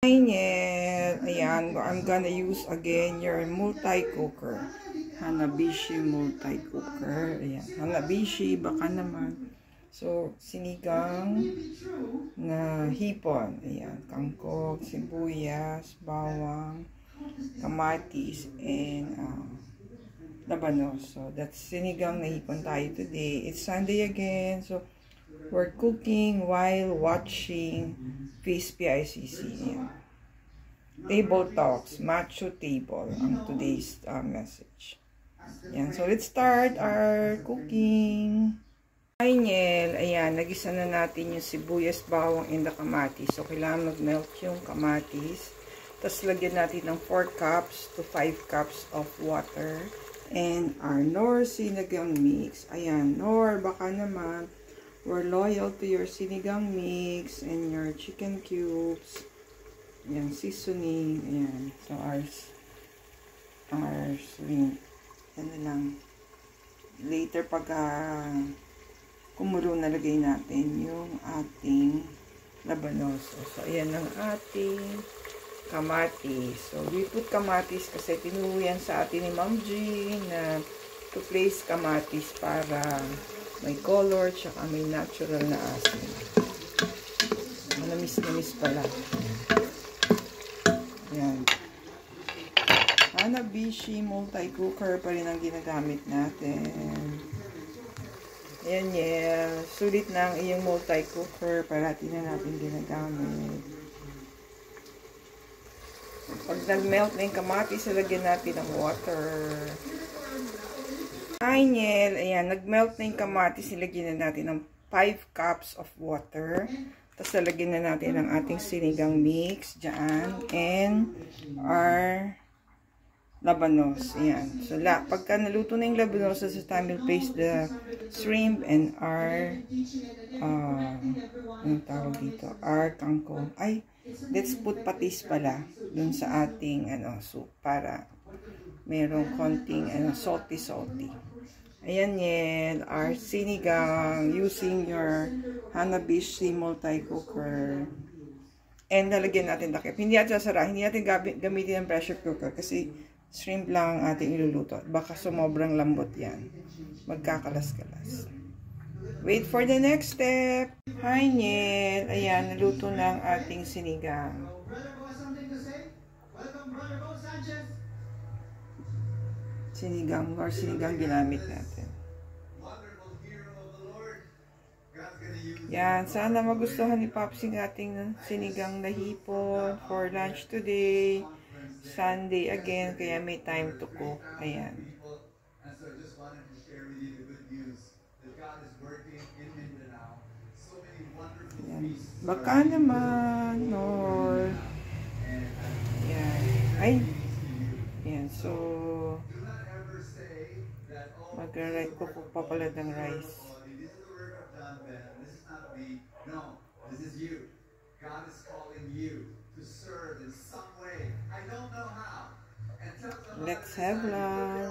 Ayan, I'm gonna use again your multi-cooker. Hanabishi multi-cooker. Ayan, Hanabishi, baka naman. So, sinigang na hipon. Ayan, kangkong, sibuyas, bawang, kamatis, and labanos. So, that's sinigang na hipon tayo today. It's Sunday again. So, we're cooking while watching Face PICC. Ayan. Table Talks, Macho Table, ang today's message. Ayan. So, let's start our cooking. Ayan, nagisa na natin yung sibuyas, bawang, and the kamatis. So, kailangan mag-melt yung kamatis. Tapos, lagyan natin ng 4 cups to 5 cups of water. And our Knorr sinigang mix. Ayan, Knorr, baka naman, we're loyal to your sinigang mix and your chicken cubes. Ayan, seasoning. Ayan, so our shrimp. Yan na lang. Later, pag kumulo, nalagay natin yung ating labanos. So, ayan ang ating kamatis. So, we put kamatis kasi tinuro yan sa atin ni Ma'am G na to place kamatis para may color, tsaka may natural na asin. Manamis-namis pala. Ayan. Hanabishi multi-cooker pa rin ang ginagamit natin. Ayan, sulit na ang iyong multi-cooker. Parati na natin ginagamit. Pag nag-melt na yung kamatis, lagyan natin ng water. Ayan, nag-melt na yung kamatis, nilagyan na natin ng 5 cups of water. Tapos lalagyan na natin ang ating sinigang mix dyan. And our labanos. Ayan. So, pagka naluto na yung labanos, sa time we'll place the shrimp and our anong tawag dito? Our kangkong. Ay, let's put patis pala dun sa ating soup para merong konting salty. Ayan our sinigang using your Hanabishi multi-cooker. And nalagyan natin takip. Hindi natin sasara. Hindi natin gamitin ang pressure cooker kasi shrimp lang ang ating iluluto. Baka sumobrang lambot yan. Magkakalas-kalas. Wait for the next step. Ayan, naluto na ang ating sinigang. Sinigang ginamit natin. Yan, sana magustuhan ni Popsy ng ating sinigang na hipon for lunch today. Sunday again, kaya may time to cook. Ayan. Ayan. Baka naman, Knorr. Ayan. Ay. Ayan, so mag-cook pa pala ng rice. No, this is you. God is calling you to serve in some way. I don't know how. Let's have lunch.